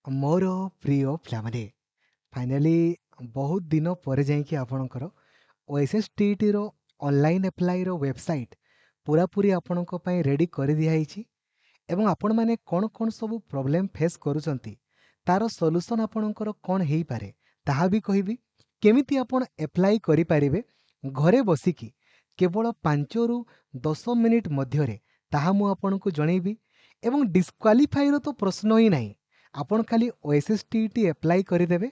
ମୋର ପ୍ରିୟ ପିଲାମାନେ ଫାଇନାଲି ବହୁତ ଦିନ ପରେ ଯାଇକି ଆପଣଙ୍କର OSSTTର ଅନଲାଇନ୍ ଆପ୍ଲାଇର ୱେବସାଇଟ୍ ପୁରାପୁରି ଆପଣଙ୍କ ପାଇଁ ରେଡ଼ି କରିଦିଆହେଇଛି ଏବଂ ଆପଣମାନେ କ'ଣ କ'ଣ ସବୁ ପ୍ରୋବ୍ଲେମ୍ ଫେସ୍ କରୁଛନ୍ତି ତାର ସଲ୍ୟୁସନ୍ ଆପଣଙ୍କର କ'ଣ ହେଇପାରେ ତାହା ବି କହିବି। କେମିତି ଆପଣ ଆପ୍ଲାଇ କରିପାରିବେ ଘରେ ବସିକି କେବଳ 5ରୁ 10 ମିନିଟ୍ ମଧ୍ୟରେ ତାହା ମୁଁ ଆପଣଙ୍କୁ ଜଣେଇବି। ଏବଂ ଡିସ୍କ୍ୱାଲିଫାଇର ତ ପ୍ରଶ୍ନ ହିଁ ନାହିଁ। ଆପଣ ଖାଲି OSSTT ଆପ୍ଲାଇ କରିଦେବେ।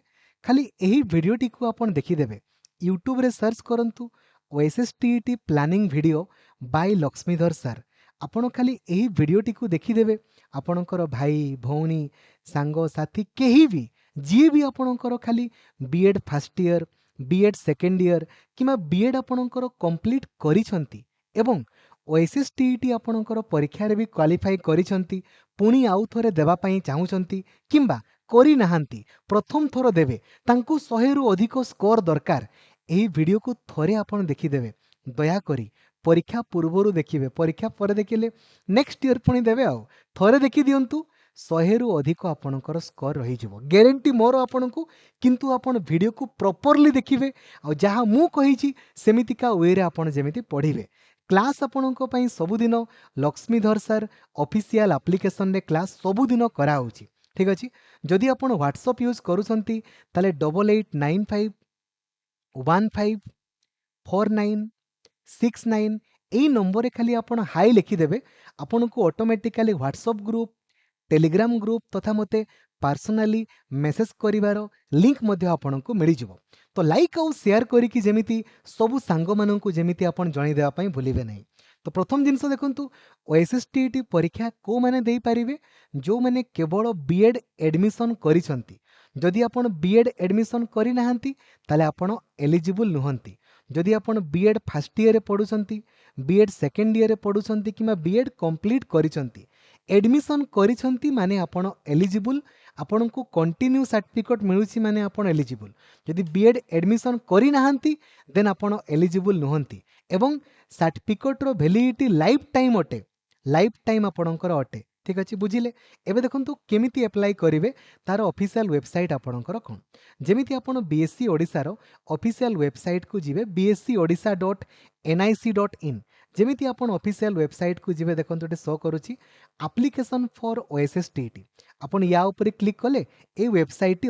ଖାଲି ଏହି ଭିଡ଼ିଓଟିକୁ ଆପଣ ଦେଖିଦେବେ। ୟୁଟ୍ୟୁବରେ ସର୍ଚ୍ଚ କରନ୍ତୁ OSSTT planning video by Laxmidhar sir. ଆପଣ ଖାଲି ଏହି ଭିଡ଼ିଓଟିକୁ ଦେଖିଦେବେ। ଆପଣଙ୍କର ଭାଇ ଭଉଣୀ ସାଙ୍ଗସାଥୀ କେହି ବି ଯିଏ ବି ଆପଣଙ୍କର ଖାଲି BEd first year BEd second year କିମ୍ବା ବିଏଡ଼୍ ଆପଣଙ୍କର କମ୍ପ୍ଲିଟ୍ କରିଛନ୍ତି ଏବଂ OSSTT ଆପଣଙ୍କର ପରୀକ୍ଷାରେ ବି କ୍ୱାଲିଫାଇ କରିଛନ୍ତି, ପୁଣି ଆଉ ଥରେ ଦେବା ପାଇଁ ଚାହୁଁଛନ୍ତି କିମ୍ବା କରିନାହାନ୍ତି ପ୍ରଥମ ଥର ଦେବେ, ତାଙ୍କୁ 100ରୁ ଅଧିକ ସ୍କୋର ଦରକାର। ଏହି ଭିଡ଼ିଓକୁ ଥରେ ଆପଣ ଦେଖିଦେବେ। ଦୟାକରି ପରୀକ୍ଷା ପୂର୍ବରୁ ଦେଖିବେ, ପରୀକ୍ଷା ପରେ ଦେଖିଲେ ନେକ୍ସଟ ଇୟର୍ ପୁଣି ଦେବେ। ଆଉ ଥରେ ଦେଖିଦିଅନ୍ତୁ, 100ରୁ ଅଧିକ ଆପଣଙ୍କର ସ୍କୋର ରହିଯିବ, ଗ୍ୟାରେଣ୍ଟି ମୋର ଆପଣଙ୍କୁ। କିନ୍ତୁ ଆପଣ ଭିଡ଼ିଓକୁ ପ୍ରପରଲି ଦେଖିବେ ଆଉ ଯାହା ମୁଁ କହିଛି ସେମିତିକା ୱେରେ ଆପଣ ଯେମିତି ପଢ଼ିବେ। କ୍ଲାସ୍ ଆପଣଙ୍କ ପାଇଁ ସବୁଦିନ ଲକ୍ଷ୍ମୀଧର ସାର୍ ଅଫିସିଆଲ ଆପ୍ଲିକେସନରେ କ୍ଲାସ୍ ସବୁଦିନ କରାହେଉଛି। ଠିକ୍ ଅଛି। ଯଦି ଆପଣ ହ୍ୱାଟ୍ସଅପ୍ ୟୁଜ୍ କରୁଛନ୍ତି ତାହେଲେ 8895154969 এই নম্বরে খালি ଆପଣ ହାଇ ଲେଖିଦେବେ, ଆପଣଙ୍କୁ automatically WhatsApp group, Telegram group ତଥା ମୋତେ ପାର୍ସୋନାଲି ମେସେଜ କରିବାର ଲିଙ୍କ ମଧ୍ୟ ଆପଣଙ୍କୁ ମିଳିଯିବ। ତ ଲାଇକ୍ ଆଉ ସେୟାର କରିକି ଯେମିତି ସବୁ ସାଙ୍ଗମାନଙ୍କୁ ଯେମିତି ଆପଣ ଜଣାଇ ଦେବା ପାଇଁ ଭୁଲିବେ ନାହିଁ। ତ ପ୍ରଥମ ଜିନିଷ ଦେଖନ୍ତୁ, OSSTT ପରୀକ୍ଷା କେଉଁମାନେ ଦେଇପାରିବେ? ଯେଉଁମାନେ କେବଳ ବିଏଡ଼୍ ଆଡ଼ମିସନ୍ କରିଛନ୍ତି। ଯଦି ଆପଣ ବିଏଡ଼୍ ଆଡ଼ମିସନ୍ କରିନାହାନ୍ତି ତାହେଲେ ଆପଣ ଏଲିଜିବୁଲ୍ ନୁହନ୍ତି। ଯଦି ଆପଣ ବିଏଡ଼୍ ଫାର୍ଷ୍ଟ ଇୟର୍ରେ ପଢ଼ୁଛନ୍ତି, ବିଏଡ଼୍ ସେକେଣ୍ଡ ଇୟର୍ରେ ପଢ଼ୁଛନ୍ତି କିମ୍ବା ବିଏଡ଼୍ କମ୍ପ୍ଲିଟ୍ କରିଛନ୍ତି, ଆଡ଼ମିସନ୍ କରିଛନ୍ତି ମାନେ ଆପଣ ଏଲିଜିବୁଲ୍। ଆପଣଙ୍କୁ କଣ୍ଟିନ୍ୟୁ ସାର୍ଟିଫିକେଟ୍ ମିଳୁଛି ମାନେ ଆପଣ ଏଲିଜିବୁଲ୍। ଯଦି ବିଏଡ଼୍ ଆଡ଼ମିସନ୍ କରିନାହାନ୍ତି ଦେନ୍ ଆପଣ ଏଲିଜିବୁଲ୍ ନୁହନ୍ତି ଏବଂ ସାର୍ଟିଫିକେଟ୍ର ଭ୍ୟାଲିଡିଟି ଲାଇଫ୍ ଟାଇମ୍ ଅଟେ, ଲାଇଫ୍ ଟାଇମ୍ ଆପଣଙ୍କର ଅଟେ। ଠିକ୍ ଅଛି, ବୁଝିଲେ? ଏବେ ଦେଖନ୍ତୁ କେମିତି ଆପ୍ଲାଇ କରିବେ, ତାର ଅଫିସିଆଲ ୱେବସାଇଟ୍ ଆପଣଙ୍କର କ'ଣ। ଯେମିତି ଆପଣ BSc ଓଡ଼ିଶାର ଅଫିସିଆଲ ୱେବସାଇଟ୍କୁ ଯିବେ bscodisha.nic.in। ଯେମିତି ଆପଣ ଅଫିସିଆଲ ୱେବସାଇଟ୍କୁ ଯିବେ, ଦେଖନ୍ତୁ ଏଠି ଶୋ କରୁଛି ଆପ୍ଲିକେସନ୍ ଫର୍ OSSTT। ଆପଣ ୟା ଉପରେ କ୍ଲିକ୍ କଲେ এই ୱେବସାଇଟ୍ଟି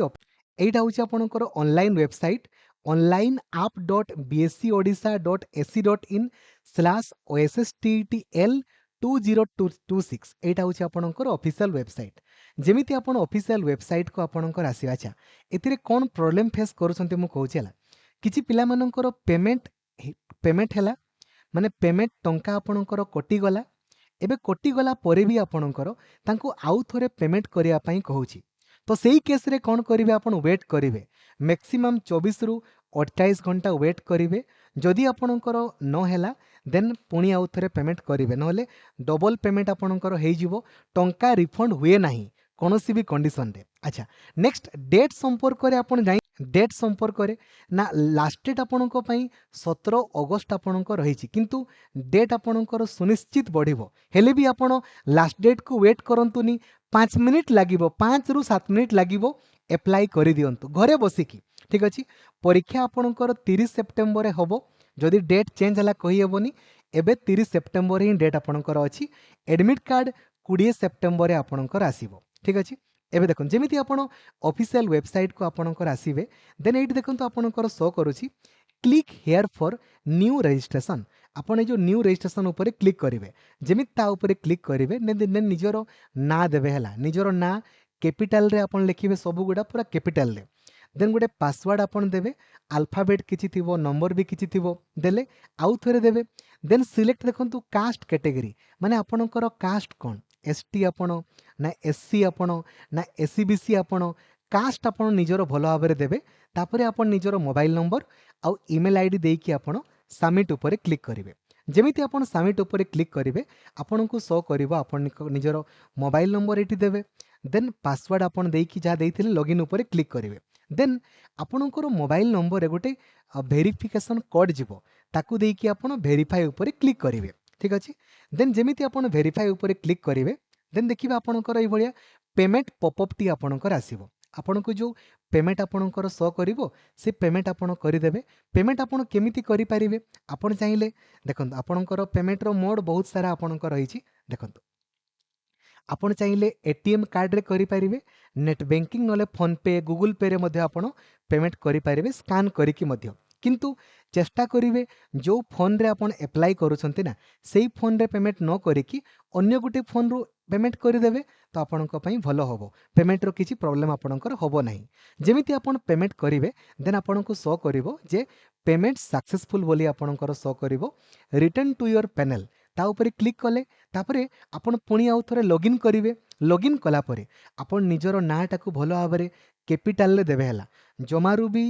এইটা ହେଉଛି ଆପଣଙ୍କର ଅନଲାଇନ୍ ୱେବସାଇଟ୍ onlineapp.bscodisha.ac.in/OSSTTL2026। এইটা ହେଉଛି ଆପଣଙ୍କର ଅଫିସିଆଲ ୱେବସାଇଟ୍। ଯେମିତି ଆପଣ ଅଫିସିଆଲ ୱେବସାଇଟ୍କୁ ଆପଣଙ୍କର ଆସିବା, ଆଚ୍ଛା ଏଥିରେ କ'ଣ ପ୍ରୋବ୍ଲେମ୍ ଫେସ୍ କରୁଛନ୍ତି ମୁଁ କହୁଛି ହେଲା। କିଛି ପିଲାମାନଙ୍କର ପେମେଣ୍ଟ ହେଲା ମାନେ ପେମେଣ୍ଟ ଟଙ୍କା ଆପଣଙ୍କର କଟିଗଲା। ଏବେ କଟିଗଲା ପରେ ବି ଆପଣଙ୍କର ତାଙ୍କୁ ଆଉ ଥରେ ପେମେଣ୍ଟ କରିବା ପାଇଁ କହୁଛି। ତ ସେଇ କେସ୍ରେ କ'ଣ କରିବେ? ଆପଣ ୱେଟ୍ କରିବେ, ମ୍ୟାକ୍ସିମମ୍ 24ରୁ 28 ଘଣ୍ଟା ୱେଟ୍ କରିବେ। ଯଦି ଆପଣଙ୍କର ନ ହେଲା ଦେନ୍ ପୁଣି ଆଉ ଥରେ ପେମେଣ୍ଟ କରିବେ, ନହେଲେ ଡବଲ୍ ପେମେଣ୍ଟ ଆପଣଙ୍କର ହେଇଯିବ। ଟଙ୍କା ରିଫଣ୍ଡ ହୁଏ ନାହିଁ କୌଣସି ବି କଣ୍ଡିସନରେ। ଆଚ୍ଛା, ନେକ୍ସଟ ଡେଟ୍ ସମ୍ପର୍କରେ ଆପଣ ଡେଟ୍ ସମ୍ପର୍କରେ ନା ଲାଷ୍ଟ ଡେଟ୍ ଆପଣଙ୍କ ପାଇଁ 17 ଅଗଷ୍ଟ ଆପଣଙ୍କ ରହିଛି, କିନ୍ତୁ ଡେଟ୍ ଆପଣଙ୍କର ସୁନିଶ୍ଚିତ ବଢ଼ିବ। ହେଲେ ବି ଆପଣ ଲାଷ୍ଟ ଡେଟ୍କୁ ୱେଟ୍ କରନ୍ତୁନି, 5 ମିନିଟ୍ ଲାଗିବ, 5ରୁ 7 ମିନିଟ୍ ଲାଗିବ, ଆପ୍ଲାଇ କରିଦିଅନ୍ତୁ ଘରେ ବସିକି। ଠିକ୍ ଅଛି। ପରୀକ୍ଷା ଆପଣଙ୍କର 30 ସେପ୍ଟେମ୍ବରରେ ହେବ। ଯଦି ଡେଟ୍ ଚେଞ୍ଜ ହେଲା କହିହେବନି, ଏବେ 30 ସେପ୍ଟେମ୍ବର ହିଁ ଡେଟ୍ ଆପଣଙ୍କର ଅଛି। ଆଡ଼ମିଟ୍ କାର୍ଡ଼ 20 ସେପ୍ଟେମ୍ବରରେ ଆପଣଙ୍କର ଆସିବ। ଠିକ୍ ଅଛି। ଏବେ ଦେଖନ୍ତୁ ଯେମିତି ଆପଣ ଅଫିସିଆଲ ୱେବସାଇଟ୍କୁ ଆପଣଙ୍କର ଆସିବେ, ଦେନ୍ ଏଇଠି ଦେଖନ୍ତୁ ଆପଣଙ୍କର ଶୋ କରୁଛି click hair for new registration. ଆପଣ এই ଯେଉଁ ନ୍ୟୁ ରେଜିଷ୍ଟ୍ରେସନ୍ ଉପରେ କ୍ଲିକ୍ କରିବେ। ଯେମିତି ତା ଉପରେ କ୍ଲିକ୍ କରିବେ ଦେନ୍ ନିଜର ନାଁ ଦେବେ ହେଲା। ନିଜର ନାଁ କ୍ୟାପିଟାଲରେ ଆପଣ ଲେଖିବେ, ସବୁଗୁଡ଼ା ପୁରା କ୍ୟାପିଟାଲରେ। ଦେନ୍ ଗୋଟେ ପାସୱାର୍ଡ଼ ଆପଣ ଦେବେ, ଆଲଫାବେଟ୍ କିଛି ଥିବ, ନମ୍ବର ବି କିଛି ଥିବ, ଦେଲେ ଆଉ ଥରେ ଦେବେ। ଦେନ୍ ସିଲେକ୍ଟ ଦେଖନ୍ତୁ କାଷ୍ଟ କ୍ୟାଟେଗୋରୀ, ମାନେ ଆପଣଙ୍କର କାଷ୍ଟ କ'ଣ, ST ଆପଣ ନା SC ଆପଣ ନା SCBC ଆପଣ, କାଷ୍ଟ ଆପଣ ନିଜର ଭଲ ଭାବରେ ଦେବେ। ତାପରେ ଆପଣ ନିଜର ମୋବାଇଲ ନମ୍ବର ଆଉ ଇମେଲ୍ ID ଦେଇକି ଆପଣ ସବମିଟ୍ ଉପରେ କ୍ଲିକ୍ କରିବେ। ଯେମିତି ଆପଣ ସବମିଟ୍ ଉପରେ କ୍ଲିକ୍ କରିବେ ଆପଣଙ୍କୁ ଶୋ କରିବ ଆପଣ ନିଜର ମୋବାଇଲ ନମ୍ବର ଏଠି ଦେବେ। ଦେନ୍ ପାସୱାର୍ଡ଼ ଆପଣ ଦେଇକି ଯାହା ଦେଇଥିଲେ ଲଗଇନ୍ ଉପରେ କ୍ଲିକ୍ କରିବେ। ଦେନ୍ ଆପଣଙ୍କର ମୋବାଇଲ ନମ୍ବରରେ ଗୋଟେ ଭେରିଫିକେସନ୍ କୋଡ଼୍ ଯିବ, ତାକୁ ଦେଇକି ଆପଣ ଭେରିଫାଏ ଉପରେ କ୍ଲିକ୍ କରିବେ। ଠିକ୍ ଅଛି। ଦେନ୍ ଯେମିତି ଆପଣ ଭେରିଫାଏ ଉପରେ କ୍ଲିକ୍ କରିବେ ଦେନ୍ ଦେଖିବେ ଆପଣଙ୍କର ଏଇଭଳିଆ पेमेंट पॉपअप टी आपणकर आसीबो आपनको जो पेमेंट आपणकर शो करिवो से पेमेंट आपण करिदेबे पेमेंट आपण केमिति करि परिबे आपण चाहिले देखंतु आपणकर पेमेंट रो मोड बहुत सारा आपणकर रहिछि देखंतु आपण चाहिले एटीएम कार्ड रे करि परिबे नेट बैंकिंग नले फोन पे गूगल पे रे मध्ये आपण पेमेंट करि परिबे स्कैन करिकि मध्ये किंतु चेष्टा करिवे जो फोन रे आपण अप्लाई करूछंती ना सेही फोन रे पेमेंट न करिकि अन्य गुटे फोन रो पेमेंट करिदेबे तो आपणक पई भलो होबो पेमेंट रो किछि प्रॉब्लम आपणकर होबो नाही जेमिति आपण पेमेंट करिवे देन आपणको शो करिवो जे पेमेंट सक्सेसफुल बोली आपणकर शो करिवो रिटर्न टू योर पैनल ता ऊपर क्लिक कले तापरे आपण पुणी आउ थरे लॉगिन करिवे लॉगिन कला परे आपण निजरो नाटा को भलो भाबरे कैपिटल ले देबे हला जमारू भी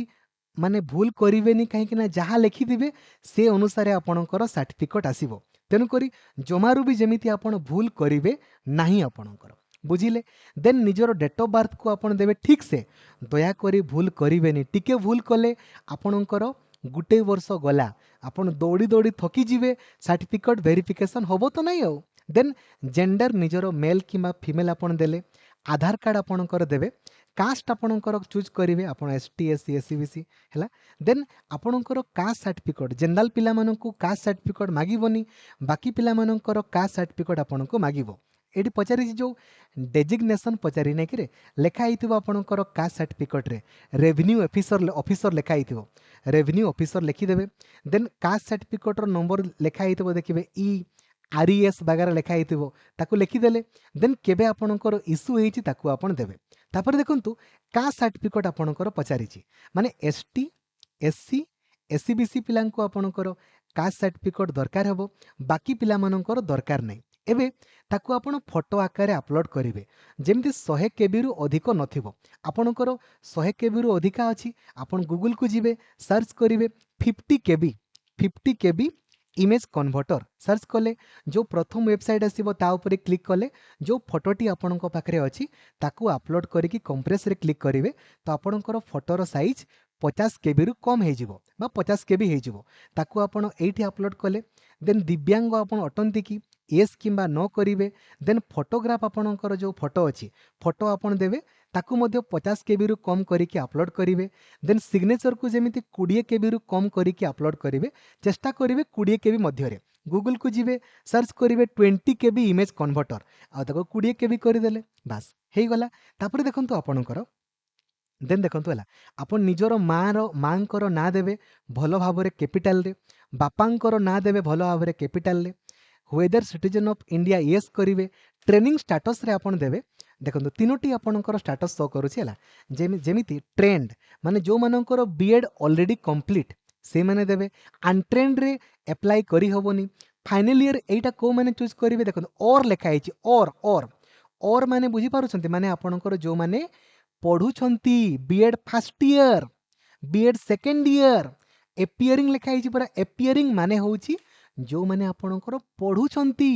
माने भूल करिवेनी कहीं ना जहाँ लिखिदिवे से अनुसार आपणकर सर्टिफिकेट आसीबो तेणुकरी जमारू भी जेमिति आपण भूल करिवे नाही आपणकर बुझिले देन निजर डेट ऑफ बर्थ को आपण देबे ठीक से दया करी भूल करिवेनी टिके भूल कले आपणकर गुटे वर्ष गला आपण दौड़ी दौड़ी थकी जिवे सर्टिफिकेट वेरिफिकेशन होबो तो नहीं आउ देन जेंडर निजर मेल किंबा फीमेल आपण देले आधार कार्ड आपणकर देबे कास्ट आपणकर चूज करिवे आपण एसटी एससी एससीबीसी हैला देन आपणकर कास्ट सर्टिफिकेट जनरल पिला माननकु कास्ट सर्टिफिकेट मागिबोनी बाकी पिला माननकर कास्ट सर्टिफिकेट आपणको मागिबो एडी पचारि जो डेजिग्नेशन पचारि नै कि लेखा आइथिबो आपणकर कास्ट सर्टिफिकेट रे रेवेन्यू ऑफिसर लेखा आइथिबो रेवेन्यू ऑफिसर लिखि देबे देन कास्ट सर्टिफिकेट रो नंबर लेखा आइथिबो देखिबे ई आरईएस वगैरह लेखा आइथिबो ताकू लिखिदेले देन केबे आपणकर इश्यू हेछि ताकू आपण देबे तापर देखंतु कास्ट सर्टिफिकेट आपणकर पचारिछि माने एसटी एससी एससीबीसी पिलांको आपणकर कास्ट सर्टिफिकेट दरकार हेबो बाकी पिला मानकर दरकार नै एबे ताकू आपण फोटो आकार अपलोड करिवे जेमति 100 केबी रु अधिक नथिबो आपणकर 100 केबी रु अधिका अछि आपण गूगल को जिवे सर्च करिवे 50 केबी इमेज कन्वर्टर सर्च कले जो प्रथम वेबसाइट आसीबो ता ऊपर क्लिक कले जो फोटोटी आपणको पाखरे अछि ताकू अपलोड करिकि कंप्रेस रे क्लिक करिवे तो आपणकर फोटोर साइज 50 केबी रु कम हे जिवो बा 50 केबी हे जिवो ताकू आपण एठी अपलोड कले देन दिव्यांग आपण अटंती कि येस किंबा न करिवे देन फोटोग्राफ आपणकर जो फोटो अछि फोटो आपण देबे ताकू मध्य 50 केबी रु कम करिकि अपलोड करिवे देन सिग्नेचर को जेमिति 20 केबी रु कम करिकि अपलोड करिवे चेष्टा करिवे 20 केबी मध्य रे गूगल को जिवे सर्च करिवे 20 केबी इमेज कन्वर्टर आ ताको 20 केबी करि देले बस हेई गला तापर देखंतु आपणकर देन देखंतु हला आपण निजरो मांकर ना देबे भलो भाबरे कैपिटल रे बापांकर ना देबे भलो भाबरे कैपिटल रे weather citizen of India yes करिवे ट्रेनिंग स्टेटस रे आपण देबे देखंतु तीनोटी आपणकर स्टेटस शो करूछि हला जेमिति ट्रेंड माने जो मानकर बीएड ऑलरेडी कंप्लीट से माने देबे अनट्रेंड रे अप्लाई करि होबोनी फाइनल ईयर एटा को माने चूज करिवे देखंतु और लेखा आइछि और माने बुझी पारुछंती माने आपणकर जो माने पढ़ुछंती BEd first year BEd second year appearing लेखा आइछि पूरा एपियरिंग माने होउछि जो माने आपणकर पढ़ुछंती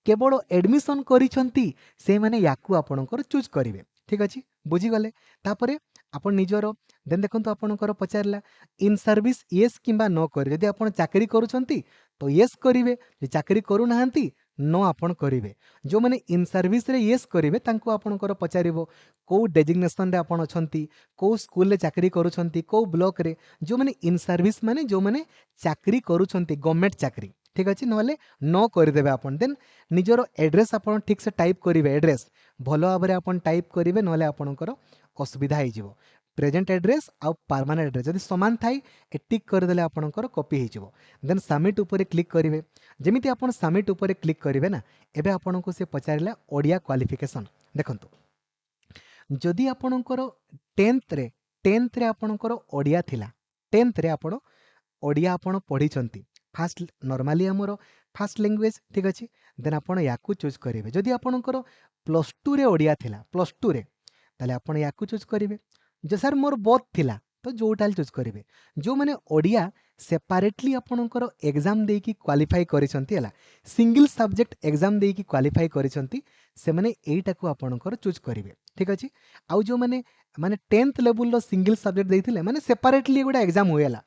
केवल एडमिशन करिछंती से माने याकू आपणकर चूज करिवे ठीक अछि बुझी गले तापरे आपण निजरो देन देखंतु आपणकर पचारला इन सर्विस येस किंबा नो करि यदि आपण चाकरी करूछंती तो येस करिवे जे चाकरी करू नाहंती नो आपण करिवे जो माने इन सर्विस रे येस करिवे तांको आपणकर पचारिबो को डेजिग्नेशन रे आपण अछंती को स्कूल रे चाकरी करूछंती को ब्लॉक रे जो माने इन सर्विस माने जो माने चाकरी करूछंती गवर्नमेंट चाकरी ठीक अच्छे ना नो करदेवे आपन देन निजर एड्रेस आपन ठीक से टाइप करेंगे एड्रेस भलो भाव में आपन टाइप करेंगे ना आपणकर असुविधा हो प्रेजेंट एड्रेस आउ परमानेंट एड्रेस जब सामान थाई टिक करदेले आपणकर कॉपी हो देन सबमिट ऊपर क्लिक करेंगे जमीती आपन सबमिट ऊपर क्लिक करेंगे ना एबे आपनको से पचारिला ओडिया क्वालिफिकेशन देखंतु जदि आपणकर 10th रे आपणकर ओडिया थिला 10th रे आपण ओडिया आपण पढ़ी फास्ट नॉर्मली आमर फास्ट लैंग्वेज ठीक अच्छे देन आपन याकू चूज करेंगे जदि आपणकर +2 रे ओडिया थिला +2 रे ताले आपन याकू चूज करेंगे जो सर मोर बोथ थिला तो जोटा चूज करेंगे जो माने ओडिया सेपरेटली आपणकर एग्जाम देकी क्वालिफाई करिसंती हला सिंगल सब्जेक्ट एग्जाम देकी क्वालिफाई करिसंती से माने एटा को आपणकर चूज करेंगे ठीक अच्छे आउ जो माने 10th लेवल रो सिंगल सब्जेक्ट देथिले माने सेपरेटली गोटा एग्जाम होयला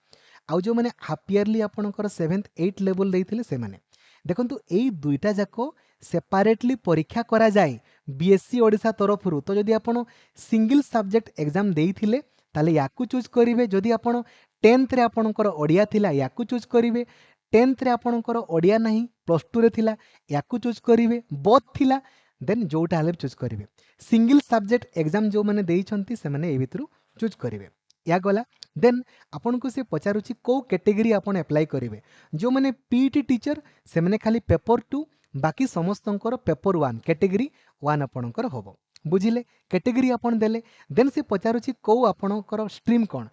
आउ जो माने हाफ ईयरली आपणकर 7th 8th लेवल देथिले से माने देखंतु एई दुईटा जाको सेपारेटली परीक्षा करा जाए बीएससी ओडिशा तरफ तो जदि आपण सिंगल सब्जेक्ट एग्जाम देइथिले ताले याकू चूज करिवे जदि आपण 10th रे आपणकर ओडिया थिला याकू चूज करिवे 10th रे आपणकर ओडिया नाही +2 रे थिला याकू चूज करिवे बोथ थिला देन जोटा हले चूज करिवे सिंगल सब्जेक्ट एग्जाम जो माने देइछंती से माने ए भितरु चूज करिवे या गला देन आपन को से पचारुची को कैटेगरी आपन अप्लाई करिवे जो माने पीटी टीचर से माने खाली पेपर 2 बाकी समस्तंकर पेपर 1 कैटेगरी 1 आपणकर होबो बुझिले कैटेगरी आपन देले देन से पचारुची को आपणकर स्ट्रीम कोन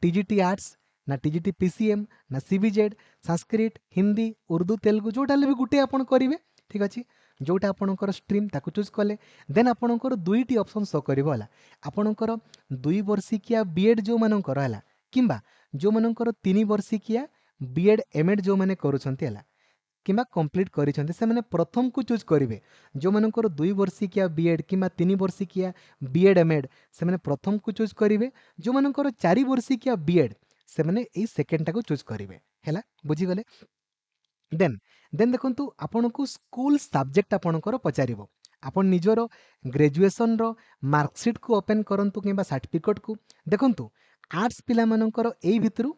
टीजीटी आर्ट्स ना टीजीटी पीसीएम ना सीबीजेड संस्कृत हिंदी उर्दू तेलुगु जोटा भी गुटे आपन करिवे ठीक अछि जोटा आपणकर स्ट्रीम ताकू चूज कले देन आपणकर दुईटी ऑप्शन शो करिवो हला आपणकर 2 वर्षिकिया बीएड जो मानकर हला किंबा जो मानकर 3 वर्षिकिया बीएड एमएड जो माने करूछंती हला किंबा कंप्लीट करिछंती से माने प्रथम को चूज करिवे जो मानकर 2 वर्षिकिया बीएड किंबा 3 वर्षिकिया बीएड एमएड से माने प्रथम को चूज करिवे जो मानकर 4 वर्षिकिया बीएड से माने ए सेकंड टा को चूज करिवे हैला बुझी गले देन देन देखंतु आपन को स्कूल सब्जेक्ट आपनकर पचारिबो आपन निजरो ग्रेजुएशन रो मार्कशीट को ओपन करंतु किंबा सर्टिफिकेट को देखंतु आर्ट्स पिला मानकर एई भितरु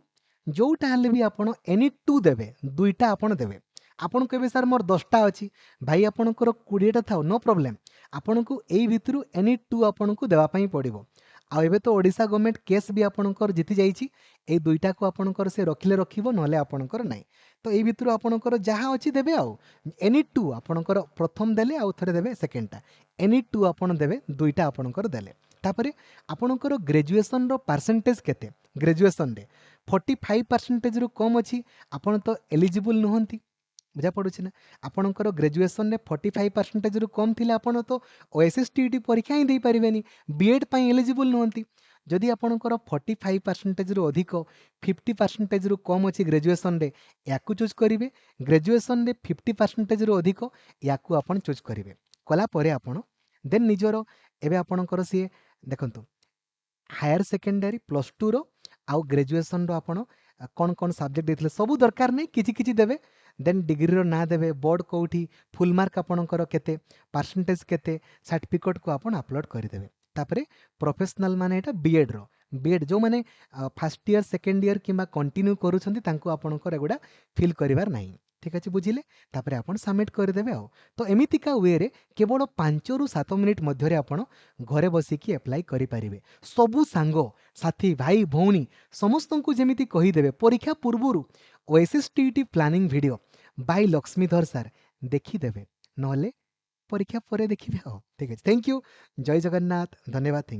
जोटा हले भी आपन एनी 2 देबे दुईटा आपन देबे आपन कहबे सर मोर 10टा अछि भाई आपनकर 20टा थाओ नो प्रॉब्लम आपन को एई भितरु एनी 2 आपन को देबा पई पड़िबो आ एबे तो ओडिशा गवर्नमेंट केस भी आपनकर जीति जाईची ए दुईटा को आपनकर से रखिले रखिबो नले आपनकर नाही तो ए भितरु आपनकर जहा अछि देबे आउ एनी 2 आपनकर प्रथम देले आउ थरे देबे सेकंड टा एनी 2 आपन देबे दुईटा आपनकर देले तापरे आपनकर ग्रेजुएशन रो परसेंटेज केते ग्रेजुएशन रे 45% रो कम अछि आपन तो एलिजिबल नहंती बुझा पड़ुछि ना आपनकर ग्रेजुएशन रे 45% रो कम थिले आपन तो ओएसएस टीटी परीक्षा ही दे परिबेनी बीएड पई एलिजिबल नहंती जदि आपनकर 45% रो अधिक 50% रो कम अछि ग्रेजुएशन रे याकू चूज करिवे ग्रेजुएशन रे 50% रो अधिक याकू आपन चूज करिवे कला परे आपन देन निजरो एबे आपनकर सी देखंतु हायर सेकेंडरी +2 रो आउ ग्रेजुएशन रो आपन कौन कौन सब्जेक्ट देथिले सब दरकार नै किछि किछि देबे देन डिग्री रो ना देबे बोर्ड कोठी फुल मार्क आपनकर केते परसेंटेज केते सर्टिफिकेट को आपन अपलोड करि देबे तापरे प्रोफेशनल माने एटा बीएड जो माने फर्स्ट ईयर सेकंड ईयर किंबा कंटिन्यू करूछंती तांको आपनकर एगुडा फिल करिवार नाही ठीक अछि बुझिले तापरे आपन सबमिट कर देबे आ तो एमितिका वे रे केवल 5 रु 7 मिनिट मध्य रे आपन घरे बसी की अप्लाई करि परिबे सबु सांगो साथी भाई भौणी समस्तंकु जेमिति कहि देबे परीक्षा पूर्वरु OSS TT planning video by Laxmidhar sir देखि देबे नहले परीक्षा परे देखिबे आ ठीक अछि थैंक यू जय जगन्नाथ धन्यवाद।